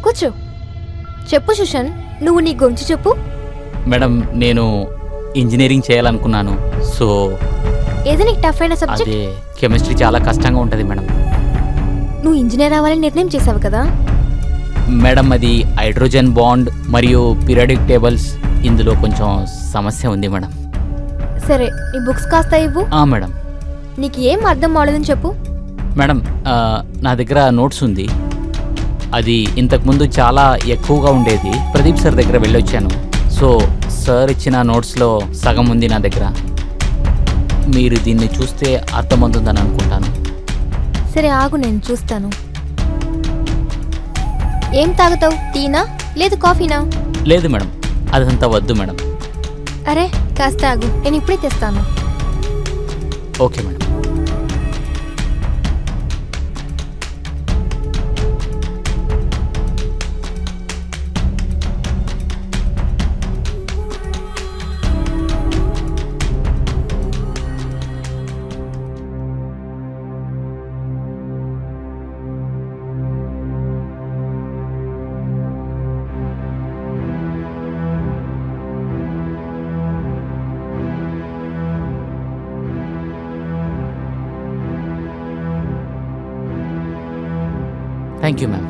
కూర్చో. చెప్పు సుశాంత్, నువ్వు నీ గురించి చెప్పు. మేడం నేను ఇంజనీరింగ్ చేయాలనుకున్నాను. సో ఏదో నీకు టఫ్ అయిన సబ్జెక్ట్? అదే కెమిస్ట్రీ చాలా కష్టంగా ఉంటుంది మేడం. నువ్వు ఇంజనీర్ అవ్వాలని నిర్ణయం చేసావు కదా మేడం? అది హైడ్రోజన్ బాండ్ మరియు పీరియాడిక్ టేబుల్స్, ఇందులో కొంచెం సమస్య ఉంది మేడం. సరే, నీ బుక్స్ కాస్త ఇవ్వు. మేడం. నీకు ఏం అర్థం అవ్వలేదని చెప్పు. మేడం నా దగ్గర నోట్స్ ఉంది. అది ఇంతకుముందు చాలా ఎక్కువగా ఉండేది. ప్రదీప్ సార్ దగ్గర వెళ్ళొచ్చాను. సో సార్ ఇచ్చిన నోట్స్లో సగం ఉంది నా దగ్గర. మీరు దీన్ని చూస్తే అర్థమవుతుందని అనుకుంటాను. సరే ఆగు, నేను చూస్తాను. ఏం తాగుతావు? టీనా లేదు కాఫీనా? లేదు మేడం, అదంతా వద్దు మేడం. అరే కాస్త ఆగు, నేను ఇప్పుడే తెస్తాను. Okay madam. Thank you ma'am.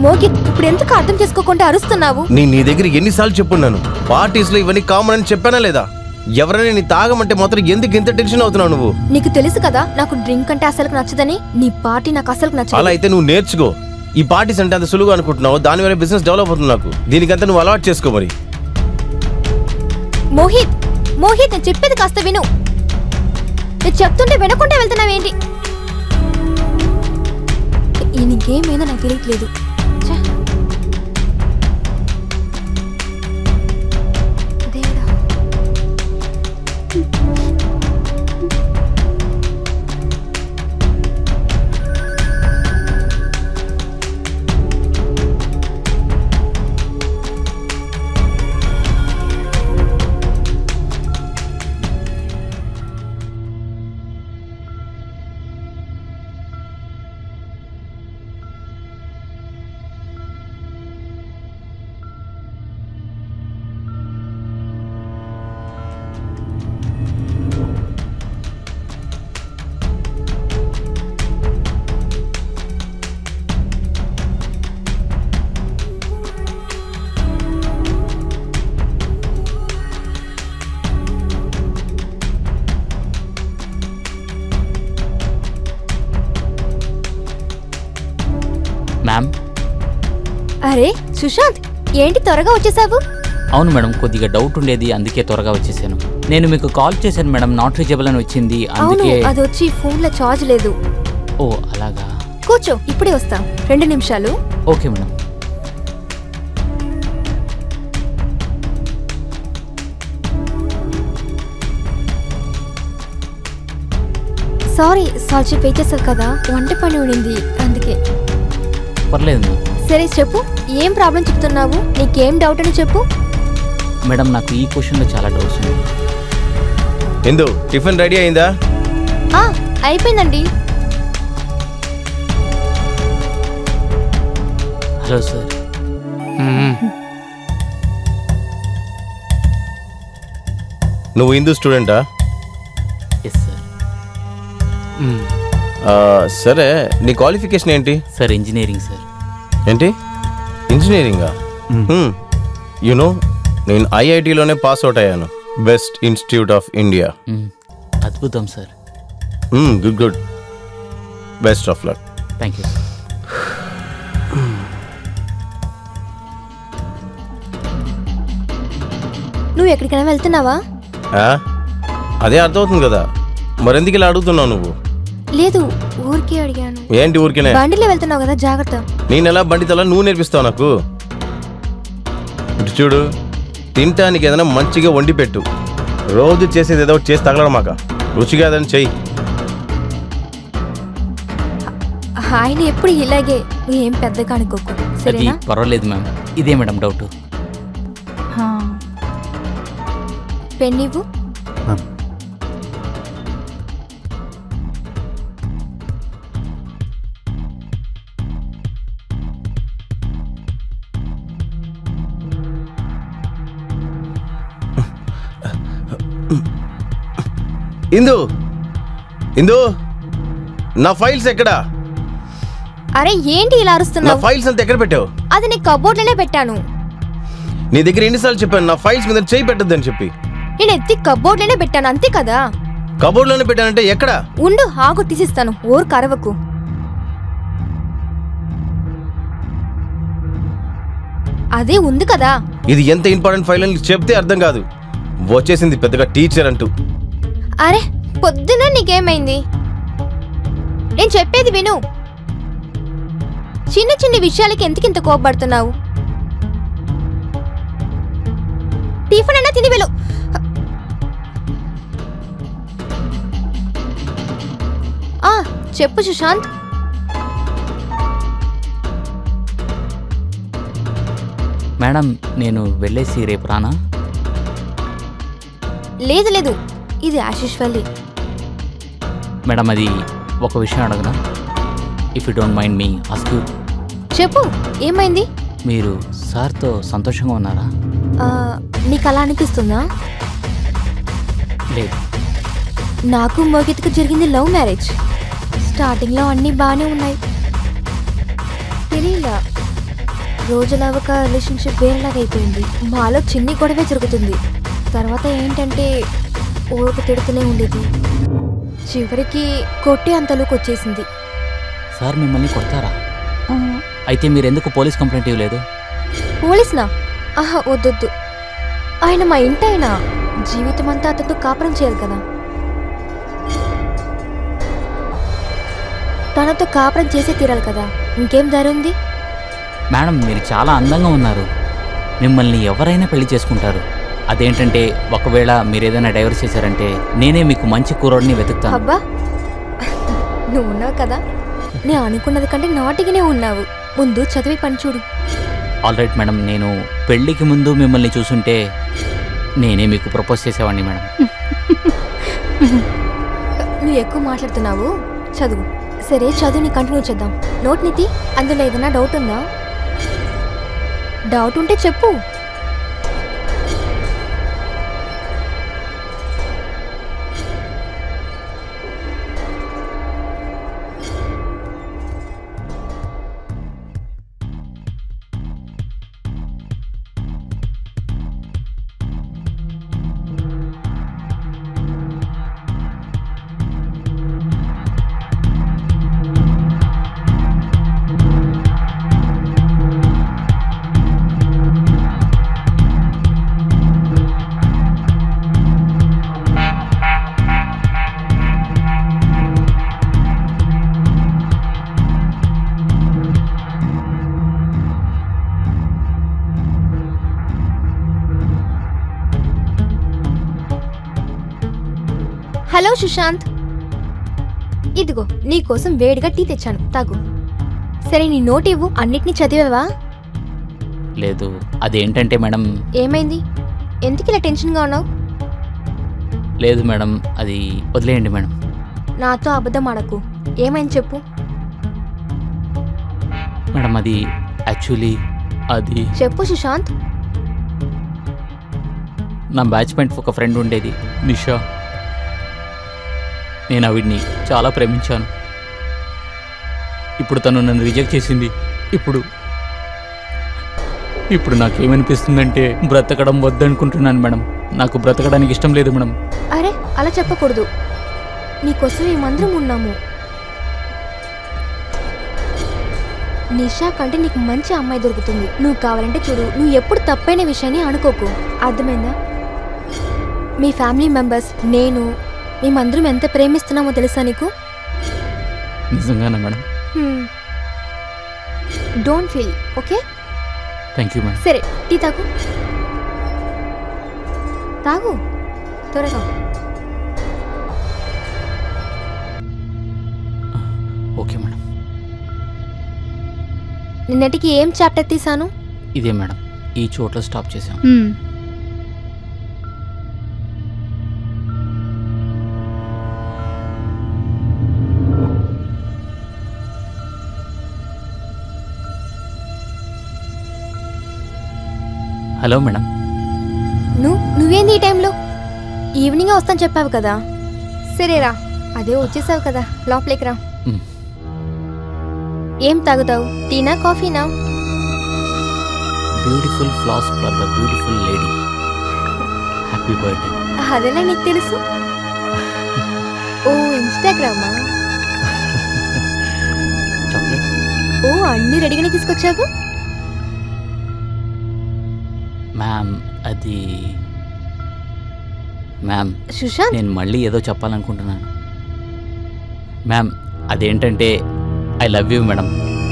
Mohit, ఇప్పుడు ఎందుకు అర్థం చేసుకోకుండా అరుస్తున్నావు? నీ దగ్గర ఎన్నిసార్లు చెప్పున్నాను, పార్టీస్ లో ఇవన్నీ కామన్ అని చెప్పానా లేదా? ఎవరైనా నీ తాగమంటే మాత్రం ఎందుకు ఇంత టెన్షన్ అవుతున్నావు నువ్వు? నీకు తెలుసు కదా నాకు డ్రింక్ అంటే అసలు నచ్చదని. నీ పార్టీ నాకు అసలు నచ్చదు. అలా అయితే నువ్వు నేర్చుకో. ఈ పార్టీస్ అంటే అంత సులువుగా అనుకుంటున్నావు, దానివల్ల బిజినెస్ డెవలప్ అవుతుంది. నాకు దీనికంతా నువ్వు అలవాటు చేసుకో. మరి మోహిత్, మోహిత్ నేను చెప్పేది కాస్త విను. నేను చెప్తుంటే వినకుండా వెళ్తున్నావేంటి? ఈ గేమ్ ఏదో నాకు తెలియట్లేదు. మ్యామ్. అరే సుశాంత్, ఏంటి త్వరగా వచ్చేసావు? అవును మేడం, కొద్దిగా డౌట్ ఉండేది, అందుకే త్వరగా వచ్చేసాను. నేను మీకు కాల్ చేశాను మేడం, నాట్ రీచబుల్ అని వచ్చింది, అందుకే. అది వచ్చి ఫోన్ లో ఛార్జ్ లేదు. ఓ అలాగా. కూర్చో, ఇప్పుడే వస్తాం. 2 నిమిషాలు. Okay madam. సారీ, సాల్చి పే చేసావు కదా, వంట పని ఉండింది అందుకే. పర్లేదు. సరే చెప్పు, ఏం ప్రాబ్లం చెప్తున్నావు? నీకేం డౌట్ అని చెప్పు. మేడం నాకు ఈ క్వశ్చన్లో చాలా డౌట్స్ ఉంది. ఎందు టిఫిన్ రెడీ అయిందా? అయిపోయిందండి. Hello sir. నువ్వు హిందూ స్టూడెంటా? Yes sir. సరే, నీ క్వాలిఫికేషన్ ఏంటి? Sir engineering sir. ఏంటి ఇంజనీరింగా? యూనో నేను ఐఐటిలోనే పాస్ అవుట్ అయ్యాను, బెస్ట్ ఇన్స్టిట్యూట్ ఆఫ్ ఇండియా. అద్భుతం sir. Good good, best of luck. Thank you sir. నువ్వు ఎక్కడికైనా వెళ్తున్నావా? అదే అర్థమవుతుంది కదా, మరెందుకు ఇలా అడుగుతున్నావు నువ్వు? లేదు, ఊరికే అడిగాను. ఏంటి ఊరికేనే? బండిలో వెళ్తున్నావు కదా, జాగ్రత్త. నేను ఎలా బండి తల నువ్వు నేర్పిస్తావు నాకు? ఇటు చూడు, తినటానికి ఏదైనా మంచిగా వండి పెట్టు. రోజు చేసేది ఏదో ఒకటి చేసి తగలడం మాక, రుచిగా ఏదైనా చెయ్యి. ఆయన ఎప్పుడు ఇలాగే, ఏం పెద్దగా అనుకోకు, అది సరేనా? పర్వాలేదు మ్యామ్. ఇదే మేడం డౌట్. పెన్ ఇవ్వు. ఇందు, ఇందు, నా ఫైల్స్ ఎక్కడా? అరే ఏంటి ఇలా నా అరుస్తున్నావు? ఫైల్స్ అంతా ఎక్కడ పెట్టావు? అది నీ కబోర్డ్లోనే పెట్టాను. నీ దగ్గర ఎన్నిసార్లు చెప్పాను నా ఫైల్స్ మీద చేయి పెట్టద్దని చెప్పి? నేను ఎత్తి కబోర్డ్లోనే పెట్టాను, అంతే కదా. కబోర్డ్లోనే పెట్టానంటే ఎక్కడ? ఉండు, ఆగు, తీసిస్తాను. ఓరు కరవకు. అదే ఉంది కదా. ఇది ఎంత ఇంపార్టెంట్ ఫైల్ అని చెప్తే అర్థం కాదు. వచ్చేసింది పెద్దగా టీచర్ అంటూ. అరే పొద్దున నీకేమైంది? నేను చెప్పేది విను. చిన్న చిన్న విషయాలకి ఎందుకింత కోపపడుతున్నావు? టిఫిన్ అన్నా తిని వెళ్ళు. చెప్పు సుశాంత్. మేడం నేను వెళ్ళేసి రేపు రానా? లేదు లేదు, ఇది ఆశీష్ వల్లి. మేడం అది ఒక విషయం అడగనా? If you don't mind me ask you. చెప్పు, ఏమైంది? మీరు సార్తో సంతోషంగా ఉన్నారా? నీకు అలా అనిపిస్తుందా? లేదు. నాకు మోగిత్కు జరిగింది లవ్ మ్యారేజ్. స్టార్టింగ్లో అన్నీ బాగానే ఉన్నాయి, తెలియలా రోజులా ఒక రిలేషన్షిప్ వేరేలాగా అయిపోయింది. మాలో చిన్ని గొడవే జరుగుతుంది. తర్వాత ఏంటంటే ఊరుకు తిడుతూనే ఉండేది. చివరికి కొట్టే అంతలోకి వచ్చేసింది. సార్ మిమ్మల్ని కొడతారా? అయితే మీరు ఎందుకు పోలీస్ కంప్లైంట్ ఇవ్వలేదు? పోలీస్నా? ఆహా, వద్దొద్దు. ఆయన మా ఇంటాయన, జీవితం అంతా అతనితో కాపురం చేయాలి కదా. తనతో కాపురం చేసే తీరాలి కదా, ఇంకేం దారి ఉంది? మేడం మీరు చాలా అందంగా ఉన్నారు. మిమ్మల్ని ఎవరైనా పెళ్లి చేసుకుంటారు. అదేంటంటే ఒకవేళ మీరు ఏదైనా డైవర్స్ చేశారంటే నేనే మీకు మంచి కూరని వెతుకుతాను. అబ్బా, నువ్వు ఉన్నావు కదా. నేను అనుకున్నది కంటే నాటిగానే ఉన్నావు. ముందు చదివి పని చూడు. ఆల్ రైట్ మేడం, నేను పెళ్ళికి ముందు మిమ్మల్ని చూసుంటే నేనే మీకు ప్రపోజ్ చేసేవాడిని మేడం. నువ్వు ఎక్కువ మాట్లాడుతున్నావు, చదువు. సరే చదువుని కంటిన్యూ చేద్దాం. నోట్ నితి, అందులో ఏదైనా డౌట్ ఉందా? డౌట్ ఉంటే చెప్పు. హలో సుశాంత్, ఇదిగో నీకోసం వేడిగా టీ తెచ్చాను, తాగు. సరే నీ నోట్ ఇవ్వు. అన్నిటినీ చదివావా? లేదు. అదేంటంటే మేడం. ఏమైంది? ఎందుకు ఇలా టెన్షన్గా ఉన్నావు? లేదు మేడం, అది వదిలేయండి మేడం. నాతో అబద్ధం ఆడకు. ఏమైంది చెప్పు. మేడం అది యాక్చువల్లీ అది చెప్పు సుశాంత్. నా బ్యాచ్మెంట్ ఒక ఫ్రెండ్ ఉండేది, నిషా. నేను ఆవిడ్ని చాలా ప్రేమించాను. ఇప్పుడు తను నన్ను రిజెక్ట్ చేసింది. ఇప్పుడు నాకేమనిపిస్తుందంటే బ్రతకడం వద్దనుకుంటున్నాను మేడం. నాకు బ్రతకడానికి ఇష్టం లేదు మేడం. అరే అలా చెప్పకూడదు. నీకోసం మేమందరం ఉన్నాము. నిషా కంటే నీకు మంచి అమ్మాయి దొరుకుతుంది. నువ్వు కావాలంటే చూడు. నువ్వు ఎప్పుడు తప్పైన విషయాన్ని అనుకోకు, అర్థమైందా? మీ ఫ్యామిలీ మెంబర్స్, నేను, మేమందరం ఎంత ప్రేమిస్తున్నామో తెలుసా నీకు? నిజంగానే madam? Don't feel, okay? Thank you madam. సరే, టీ తాగు, తాగు త్వరగా. Okay madam. నిన్నటికి ఏం చాప్టర్ తీసాను? ఇదే మేడం, ఈ చోట్ల స్టాప్ చేసాం. Hello madam. నువ్వేంది ఈ టైంలో? ఈవినింగ్ వస్తాను చెప్పావు కదా. సరేరా, అదే వచ్చేసావు కదా, లోపలికి రా. ఏం తాగుతావు, టీనా కాఫీనా? Beautiful flowers for the beautiful lady. Happy birthday. అదెలా నీకు తెలుసు? ఓ ఇన్స్టాగ్రామా? చాక్లెట్. ఓ అన్ని రెడీగానే తీసుకొచ్చావు. మ్యామ్ అది మ్యామ్, సుశాంత్, నేను మళ్ళీ ఏదో చెప్పాలనుకుంటున్నాను మ్యామ్. అదేంటంటే ఐ లవ్ యూ మేడం.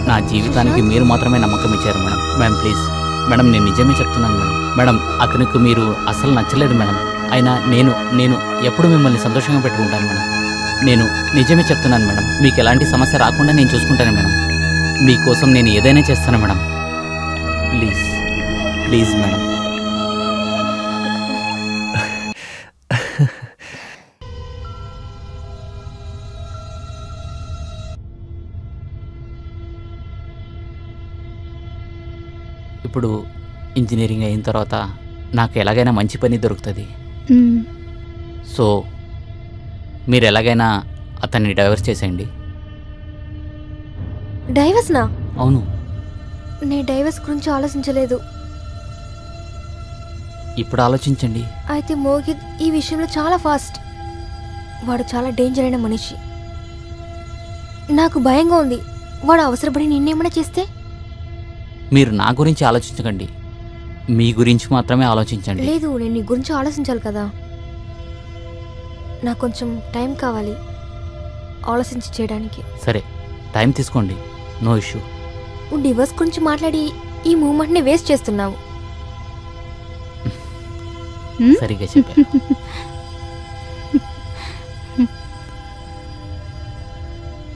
నా జీవితానికి మీరు మాత్రమే నమ్మకం ఇచ్చారు మేడం. మ్యామ్ ప్లీజ్ మేడం, నేను నిజమే చెప్తున్నాను మేడం. మేడం, అతనికి మీరు అసలు నచ్చలేదు మేడం. అయినా నేను ఎప్పుడు మిమ్మల్ని సంతోషంగా పెట్టుకుంటాను మేడం. నేను నిజమే చెప్తున్నాను మేడం. మీకు ఎలాంటి సమస్య రాకుండా నేను చూసుకుంటాను మేడం. మీకోసం నేను ఏదైనా చేస్తాను మేడం. Please please madam. ఇప్పుడు ఇంజనీరింగ్ అయిన తర్వాత నాకు ఎలాగైనా మంచి పని దొరుకుతుంది. సో మీరు ఎలాగైనా అతన్ని డైవర్స్ చేసేయండి. డైవర్స్నా? అవును. నేను డైవర్స్ గురించి ఆలోచించలేదు. ఇప్పుడు ఆలోచించండి. అయితే మోహిత్ ఈ విషయంలో చాలా ఫాస్ట్. వాడు చాలా డేంజర్ అయిన మనిషి. నాకు భయంగా ఉంది. వాడు అవసరపడి నిన్నేమైనా చేస్తే? మీరు నా గురించి ఆలోచించకండి, మీ గురించి మాత్రమే ఆలోచించండి. లేదు, నేను నీ గురించి ఆలోచించాలి కదా. నాకు కొంచెం టైం కావాలి ఆలోచించి చేయడానికి. సరే, టైం తీసుకోండి, నో ఇష్యూ. నువ్వు డివోర్స్ గురించి మాట్లాడి ఈ మూమెంట్ని వేస్ట్ చేస్తున్నావు. సరిగ్గా చెప్పారు.